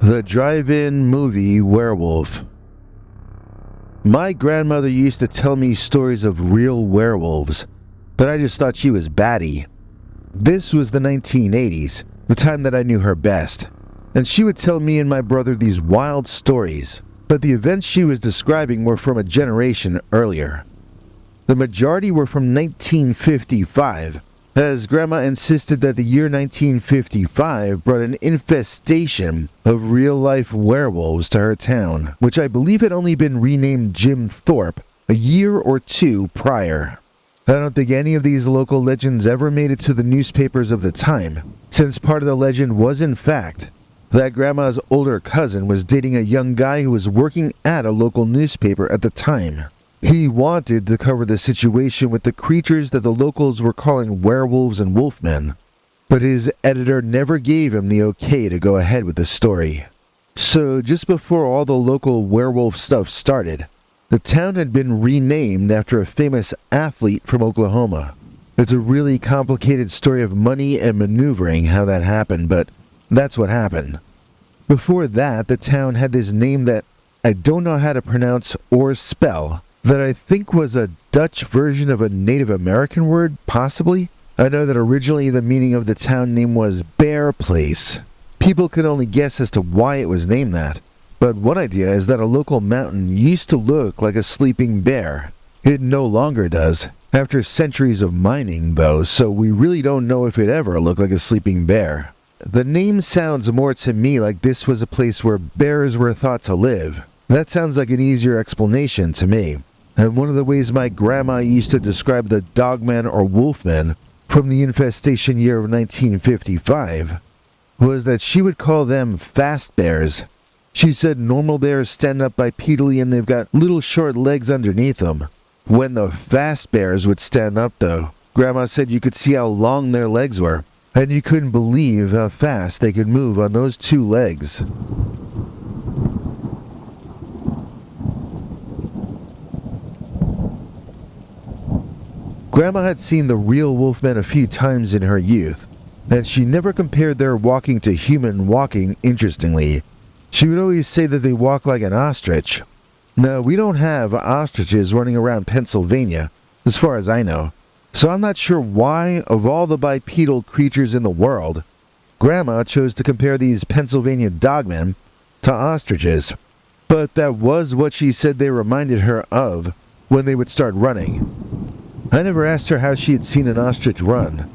The Drive-In Movie Werewolf. My grandmother used to tell me stories of real werewolves, but I just thought she was batty. This was the 1980s, the time that I knew her best, and she would tell me and my brother these wild stories, but the events she was describing were from a generation earlier. The majority were from 1955, as Grandma insisted that the year 1955 brought an infestation of real-life werewolves to her town, which I believe had only been renamed Jim Thorpe a year or two prior. I don't think any of these local legends ever made it to the newspapers of the time, since part of the legend was in fact that Grandma's older cousin was dating a young guy who was working at a local newspaper at the time. He wanted to cover the situation with the creatures that the locals were calling werewolves and wolfmen, but his editor never gave him the okay to go ahead with the story. So just before all the local werewolf stuff started, the town had been renamed after a famous athlete from Oklahoma. It's a really complicated story of money and maneuvering how that happened, but that's what happened. Before that, the town had this name that I don't know how to pronounce or spell, that I think was a Dutch version of a Native American word, possibly. I know that originally the meaning of the town name was Bear Place. People could only guess as to why it was named that, but one idea is that a local mountain used to look like a sleeping bear. It no longer does, after centuries of mining though, so we really don't know if it ever looked like a sleeping bear. The name sounds more to me like this was a place where bears were thought to live. That sounds like an easier explanation to me. And one of the ways my grandma used to describe the Dogmen or wolfmen from the infestation year of 1955 was that she would call them fast bears. She said normal bears stand up bipedally and they've got little short legs underneath them. When the fast bears would stand up though, Grandma said you could see how long their legs were, and you couldn't believe how fast they could move on those two legs. Grandma had seen the real wolfmen a few times in her youth, and she never compared their walking to human walking interestingly. She would always say that they walk like an ostrich. Now, we don't have ostriches running around Pennsylvania, as far as I know, so I'm not sure why, of all the bipedal creatures in the world, Grandma chose to compare these Pennsylvania dogmen to ostriches. But that was what she said they reminded her of when they would start running. I never asked her how she had seen an ostrich run.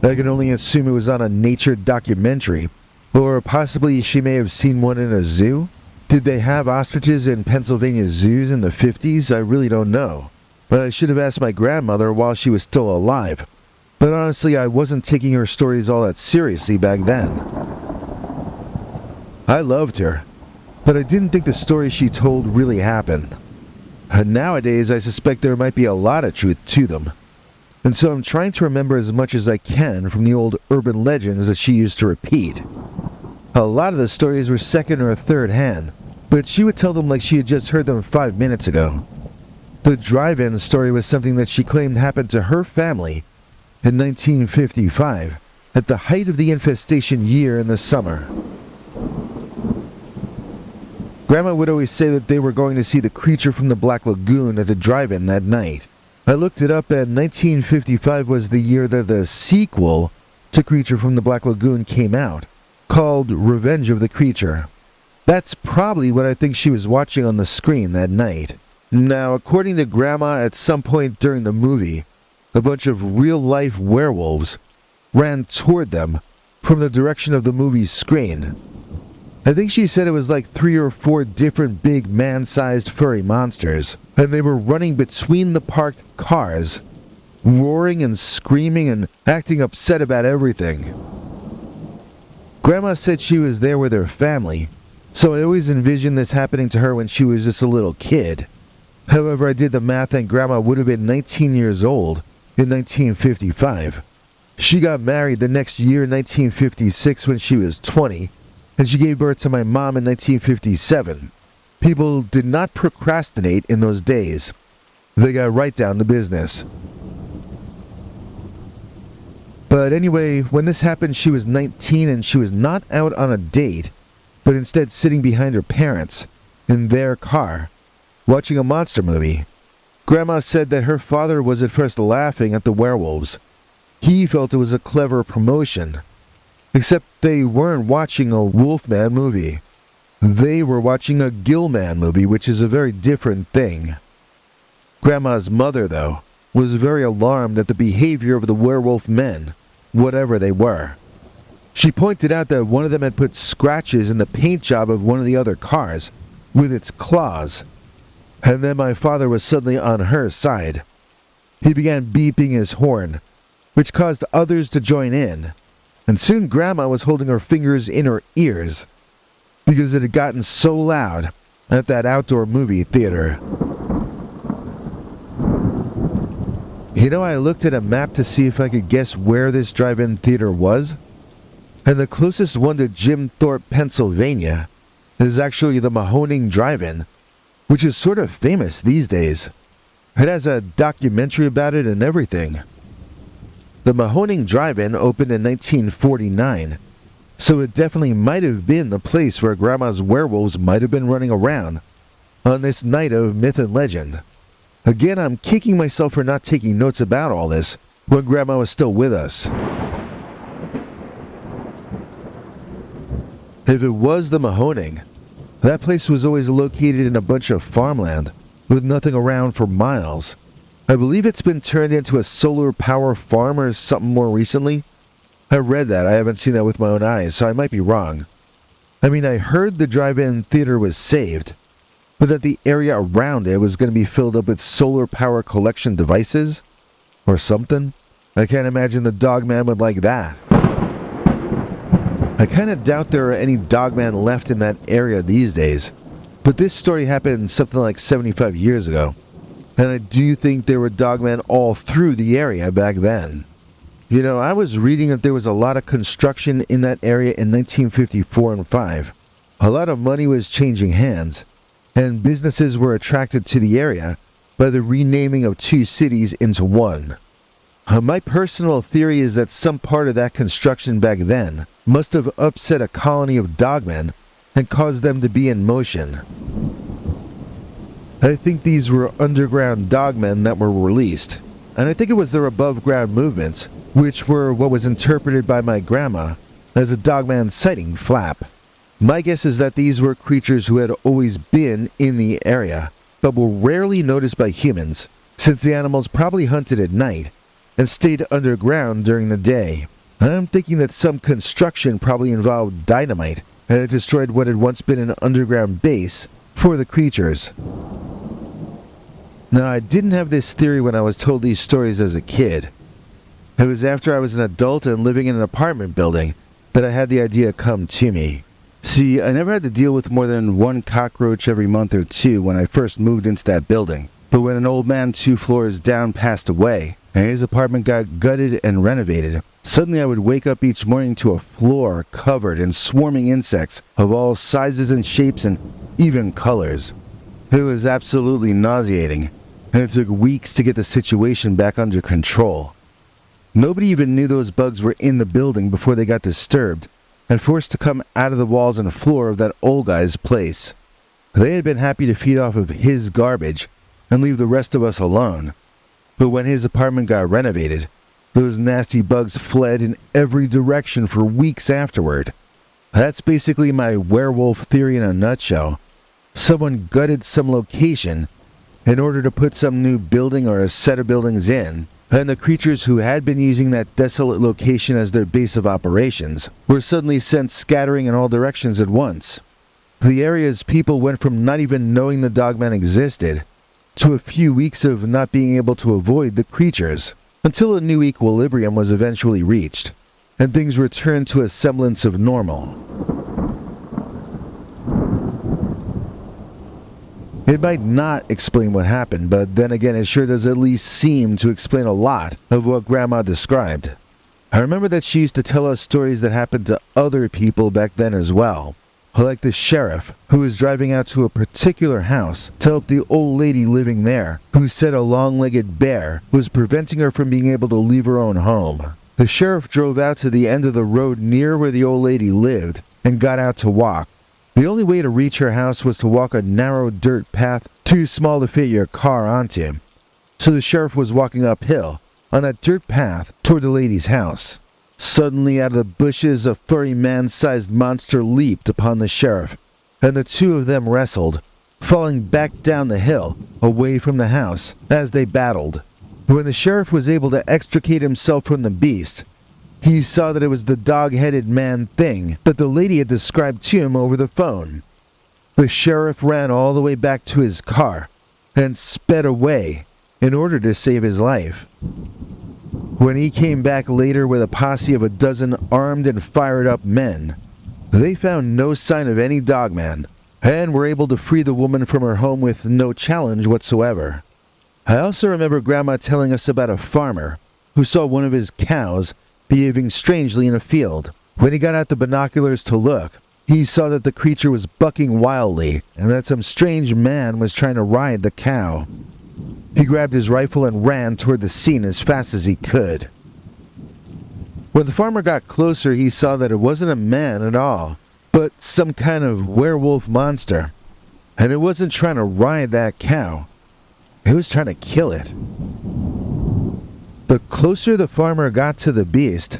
I can only assume it was on a nature documentary, or possibly she may have seen one in a zoo. Did they have ostriches in Pennsylvania zoos in the 50s? I really don't know. I should have asked my grandmother while she was still alive. But honestly, I wasn't taking her stories all that seriously back then. I loved her, but I didn't think the stories she told really happened. Nowadays, I suspect there might be a lot of truth to them, and so I'm trying to remember as much as I can from the old urban legends that she used to repeat. A lot of the stories were second or third hand, but she would tell them like she had just heard them 5 minutes ago. The drive-in story was something that she claimed happened to her family in 1955, at the height of the infestation year in the summer. Grandma would always say that they were going to see the creature from the Black Lagoon at the drive-in that night. I looked it up, and 1955 was the year that the sequel to Creature from the Black Lagoon came out, called Revenge of the Creature. That's probably what I think she was watching on the screen that night. Now, according to Grandma, at some point during the movie, a bunch of real-life werewolves ran toward them from the direction of the movie's screen. I think she said it was like 3 or 4 different big man-sized furry monsters, and they were running between the parked cars, roaring and screaming and acting upset about everything. Grandma said she was there with her family, so I always envisioned this happening to her when she was just a little kid. However, I did the math and Grandma would have been 19 years old in 1955. She got married the next year in 1956 when she was 20, and she gave birth to my mom in 1957. People did not procrastinate in those days. They got right down to business. But anyway, when this happened, she was 19 and she was not out on a date. but instead sitting behind her parents, in their car, watching a monster movie. Grandma said that her father was at first laughing at the werewolves. He felt it was a clever promotion. Except they weren't watching a Wolfman movie. They were watching a Gillman movie, which is a very different thing. Grandma's mother, though, was very alarmed at the behavior of the werewolf men, whatever they were. She pointed out that one of them had put scratches in the paint job of one of the other cars with its claws. And then my father was suddenly on her side. He began beeping his horn, which caused others to join in, and soon Grandma was holding her fingers in her ears because it had gotten so loud at that outdoor movie theater. You know, I looked at a map to see if I could guess where this drive-in theater was, and the closest one to Jim Thorpe, Pennsylvania, is actually the Mahoning Drive-In, which is sort of famous these days. It has a documentary about it and everything. The Mahoning Drive-In opened in 1949, so it definitely might have been the place where Grandma's werewolves might have been running around on this night of myth and legend. Again, I'm kicking myself for not taking notes about all this when Grandma was still with us. If it was the Mahoning, that place was always located in a bunch of farmland with nothing around for miles. I believe it's been turned into a solar power farm or something more recently. I read that. I haven't seen that with my own eyes, so I might be wrong. I mean, I heard the drive-in theater was saved, but that the area around it was going to be filled up with solar power collection devices or something. I can't imagine the Dogman would like that. I kind of doubt there are any Dogmen left in that area these days, but this story happened something like 75 years ago, and I do think there were Dogmen all through the area back then. You know, I was reading that there was a lot of construction in that area in 1954 and 5. A lot of money was changing hands, and businesses were attracted to the area by the renaming of two cities into one. My personal theory is that some part of that construction back then must have upset a colony of Dogmen and caused them to be in motion. I think these were underground Dogmen that were released, and I think it was their above-ground movements, which were what was interpreted by my grandma as a Dogman sighting flap. My guess is that these were creatures who had always been in the area, but were rarely noticed by humans, since the animals probably hunted at night and stayed underground during the day. I'm thinking that some construction probably involved dynamite, and it destroyed what had once been an underground base for the creatures. Now, I didn't have this theory when I was told these stories as a kid. It was after I was an adult and living in an apartment building that I had the idea come to me. See, I never had to deal with more than one cockroach every month or two when I first moved into that building. But when an old man 2 floors down passed away, and his apartment got gutted and renovated, suddenly I would wake up each morning to a floor covered in swarming insects of all sizes and shapes and even colors. It was absolutely nauseating, and it took weeks to get the situation back under control. Nobody even knew those bugs were in the building before they got disturbed and forced to come out of the walls and floor of that old guy's place. They had been happy to feed off of his garbage and leave the rest of us alone. But when his apartment got renovated, those nasty bugs fled in every direction for weeks afterward. That's basically my werewolf theory in a nutshell. Someone gutted some location in order to put some new building or a set of buildings in, and the creatures who had been using that desolate location as their base of operations were suddenly sent scattering in all directions at once. The area's people went from not even knowing the Dogman existed to a few weeks of not being able to avoid the creatures, until a new equilibrium was eventually reached, and things returned to a semblance of normal. It might not explain what happened, but then again it sure does at least seem to explain a lot of what Grandma described. I remember that she used to tell us stories that happened to other people back then as well, like the sheriff who was driving out to a particular house to help the old lady living there, who said a long-legged bear was preventing her from being able to leave her own home. The sheriff drove out to the end of the road near where the old lady lived and got out to walk. The only way to reach her house was to walk a narrow dirt path too small to fit your car onto. So the sheriff was walking uphill on that dirt path toward the lady's house. Suddenly, out of the bushes, a furry man-sized monster leaped upon the sheriff, and the two of them wrestled, falling back down the hill, away from the house, as they battled. When the sheriff was able to extricate himself from the beast, he saw that it was the dog-headed man thing that the lady had described to him over the phone. The sheriff ran all the way back to his car and sped away in order to save his life. When he came back later with a posse of a dozen armed and fired-up men, they found no sign of any dogman and were able to free the woman from her home with no challenge whatsoever. I also remember Grandma telling us about a farmer who saw one of his cows behaving strangely in a field. When he got out the binoculars to look, he saw that the creature was bucking wildly and that some strange man was trying to ride the cow. He grabbed his rifle and ran toward the scene as fast as he could. When the farmer got closer, he saw that it wasn't a man at all, but some kind of werewolf monster. And it wasn't trying to ride that cow. It was trying to kill it. The closer the farmer got to the beast,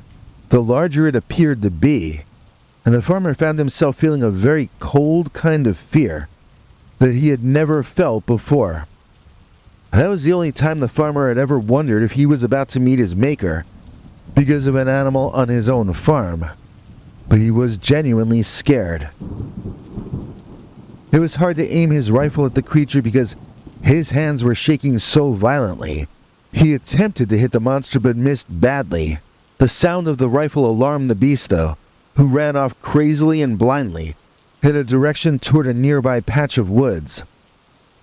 the larger it appeared to be, and the farmer found himself feeling a very cold kind of fear that he had never felt before. That was the only time the farmer had ever wondered if he was about to meet his maker because of an animal on his own farm, but he was genuinely scared. It was hard to aim his rifle at the creature because his hands were shaking so violently. He attempted to hit the monster but missed badly. The sound of the rifle alarmed the beast, though, who ran off crazily and blindly in a direction toward a nearby patch of woods.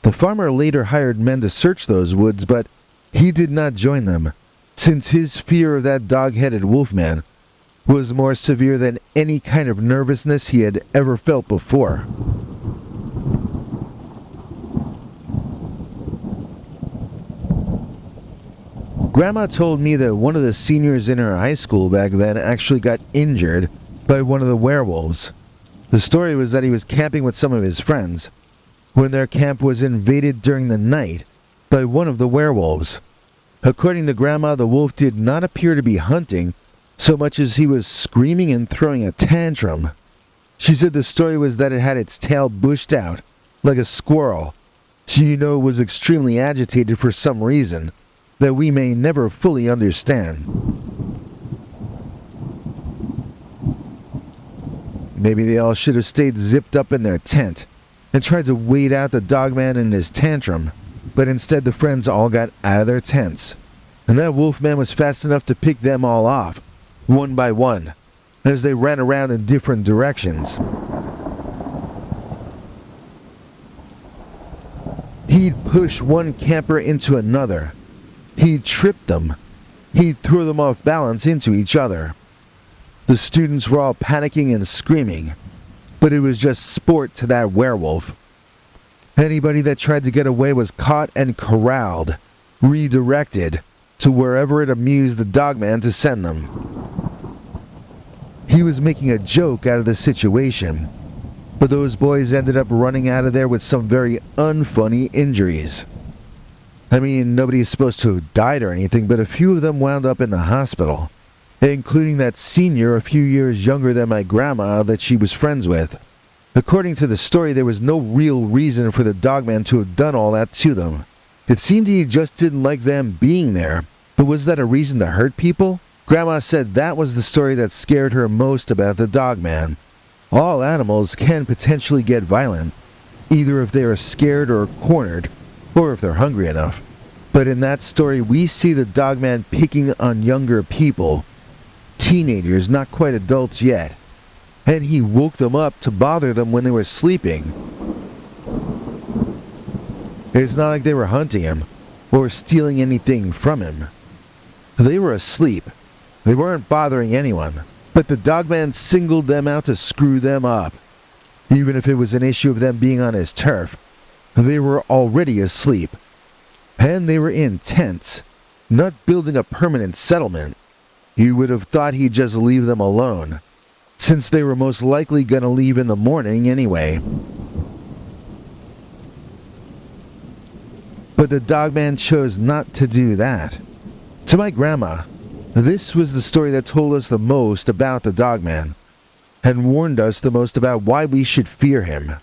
The farmer later hired men to search those woods, but he did not join them, since his fear of that dog-headed wolfman was more severe than any kind of nervousness he had ever felt before. Grandma told me that one of the seniors in her high school back then actually got injured by one of the werewolves. The story was that he was camping with some of his friends when their camp was invaded during the night by one of the werewolves. According to Grandma, the wolf did not appear to be hunting so much as he was screaming and throwing a tantrum. She said the story was that it had its tail bushed out like a squirrel, so you know it was extremely agitated for some reason that we may never fully understand. Maybe they all should have stayed zipped up in their tent and tried to wait out the dogman and his tantrum, but instead the friends all got out of their tents, and that wolfman was fast enough to pick them all off, one by one, as they ran around in different directions. He'd push one camper into another. He'd trip them. He'd throw them off balance into each other. The students were all panicking and screaming, but it was just sport to that werewolf. Anybody that tried to get away was caught and corralled, redirected to wherever it amused the dogman to send them. He was making a joke out of the situation, but those boys ended up running out of there with some very unfunny injuries. I mean, nobody's supposed to have died or anything, but a few of them wound up in the hospital, including that senior a few years younger than my grandma that she was friends with. According to the story, there was no real reason for the dogman to have done all that to them. It seemed he just didn't like them being there, but was that a reason to hurt people? Grandma said that was the story that scared her most about the dogman. All animals can potentially get violent, either if they are scared or cornered, or if they're hungry enough. But in that story, we see the dogman picking on younger people, teenagers, not quite adults yet, and he woke them up to bother them when they were sleeping. It's not like they were hunting him or stealing anything from him. They were asleep. They weren't bothering anyone, but the dogman singled them out to screw them up. Even if it was an issue of them being on his turf, they were already asleep. And they were in tents, not building a permanent settlement. You would have thought he'd just leave them alone, since they were most likely gonna leave in the morning anyway. But the Dogman chose not to do that. To my grandma, this was the story that told us the most about the Dogman, and warned us the most about why we should fear him.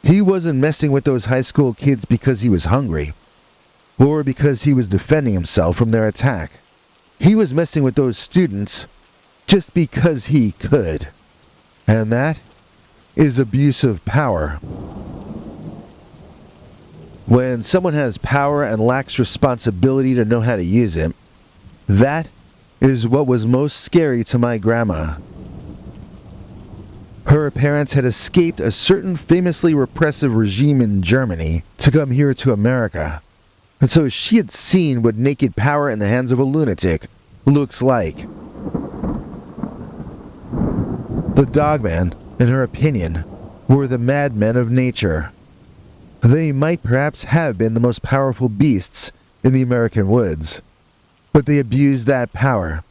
He wasn't messing with those high school kids because he was hungry, or because he was defending himself from their attack. He was messing with those students just because he could. And that is abuse of power. When someone has power and lacks responsibility to know how to use it, that is what was most scary to my grandma. Her parents had escaped a certain famously repressive regime in Germany to come here to America. And so she had seen what naked power in the hands of a lunatic looks like. The Dogman, in her opinion, were the madmen of nature. They might perhaps have been the most powerful beasts in the American woods, but they abused that power.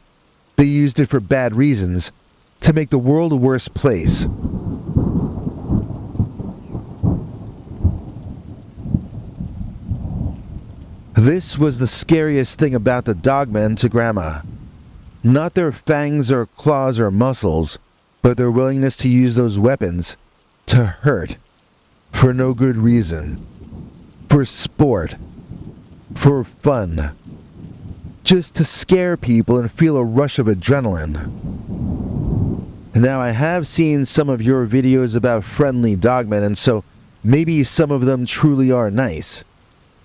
They used it for bad reasons, to make the world a worse place. This was the scariest thing about the Dogmen to Grandma. Not their fangs or claws or muscles, but their willingness to use those weapons to hurt. For no good reason. For sport. For fun. Just to scare people and feel a rush of adrenaline. Now, I have seen some of your videos about friendly dogmen, and so maybe some of them truly are nice.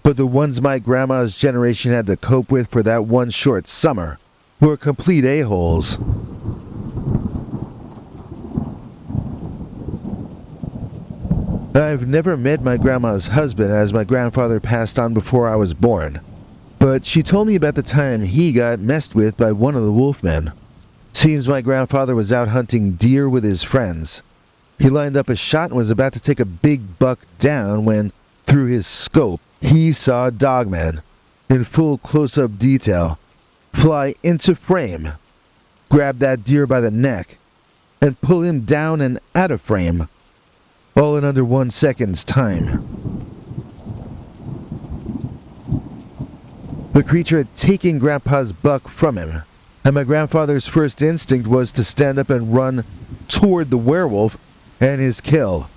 But the ones my grandma's generation had to cope with for that one short summer were complete a-holes. I've never met my grandma's husband, as my grandfather passed on before I was born, but she told me about the time he got messed with by one of the wolfmen. Seems my grandfather was out hunting deer with his friends. He lined up a shot and was about to take a big buck down when, through his scope, he saw a Dogman, in full close-up detail, fly into frame, grab that deer by the neck, and pull him down and out of frame, all in under 1 second's time. The creature had taken Grandpa's buck from him, and my grandfather's first instinct was to stand up and run toward the werewolf and his kill.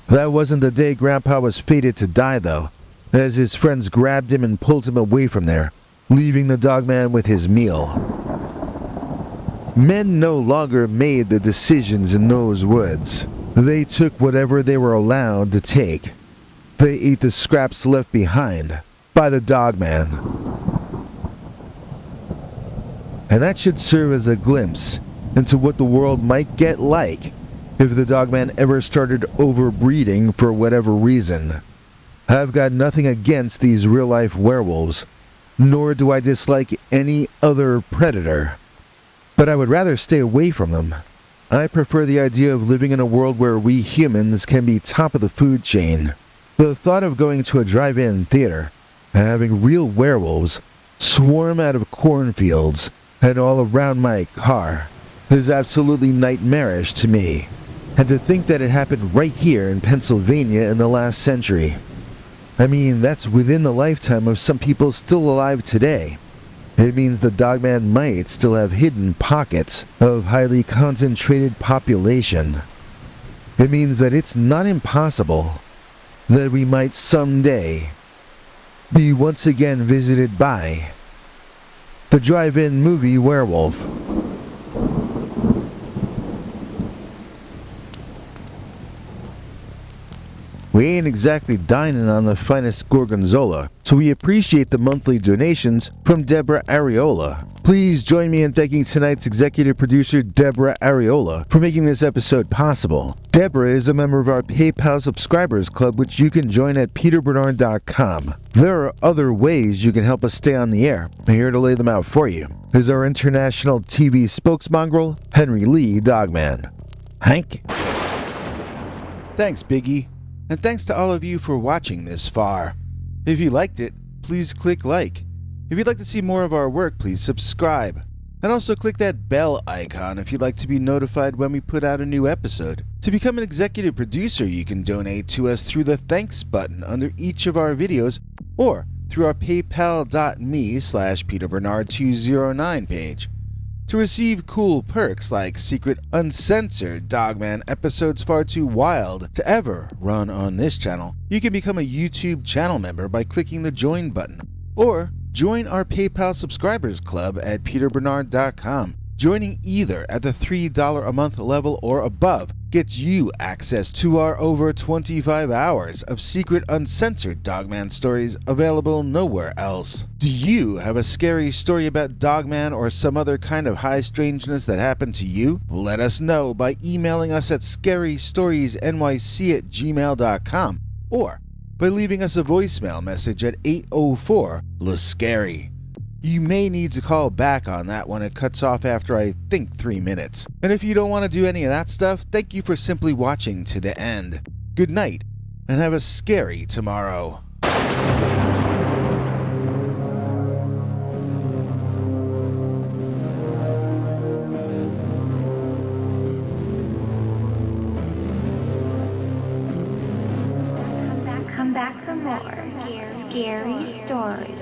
That wasn't the day Grandpa was fated to die, though, as his friends grabbed him and pulled him away from there, leaving the Dogman with his meal. Men no longer made the decisions in those woods. They took whatever they were allowed to take. They ate the scraps left behind by the Dogman. And that should serve as a glimpse into what the world might get like if the Dogman ever started overbreeding for whatever reason. I've got nothing against these real-life werewolves, nor do I dislike any other predator. But I would rather stay away from them. I prefer the idea of living in a world where we humans can be top of the food chain. The thought of going to a drive-in theater and having real werewolves swarm out of cornfields and all around my car is absolutely nightmarish to me. And to think that it happened right here in Pennsylvania in the last century. I mean, that's within the lifetime of some people still alive today. It means the Dogman might still have hidden pockets of highly concentrated population. It means that it's not impossible that we might someday be once again visited by the Drive-In Movie Werewolf. We ain't exactly dining on the finest gorgonzola, so we appreciate the monthly donations from Deborah Areola. Please join me in thanking tonight's executive producer, Deborah Areola, for making this episode possible. Deborah is a member of our PayPal subscribers club, which you can join at peterbernard.com. There are other ways you can help us stay on the air. I'm here to lay them out for you. There's our international TV spokesmongrel, Henry Lee Dogman. Hank? Thanks, Biggie. And thanks to all of you for watching this far. If you liked it, please click like. If you'd like to see more of our work, please subscribe. And also click that bell icon if you'd like to be notified when we put out a new episode. To become an executive producer, you can donate to us through the thanks button under each of our videos or through our paypal.me/PeterBernard209 page. To receive cool perks like secret uncensored Dogman episodes far too wild to ever run on this channel, you can become a YouTube channel member by clicking the join button, or join our PayPal subscribers club at peterbernard.com. Joining either at the $3 a month level or above gets you access to our over 25 hours of secret uncensored Dogman stories available nowhere else. Do you have a scary story about Dogman or some other kind of high strangeness that happened to you? Let us know by emailing us at scarystoriesnyc@gmail.com or by leaving us a voicemail message at 804-LA-SCARY. You may need to call back on that one. It cuts off after, I think, 3 minutes. And if you don't want to do any of that stuff, thank you for simply watching to the end. Good night, and have a scary tomorrow. Come back for more scary stories.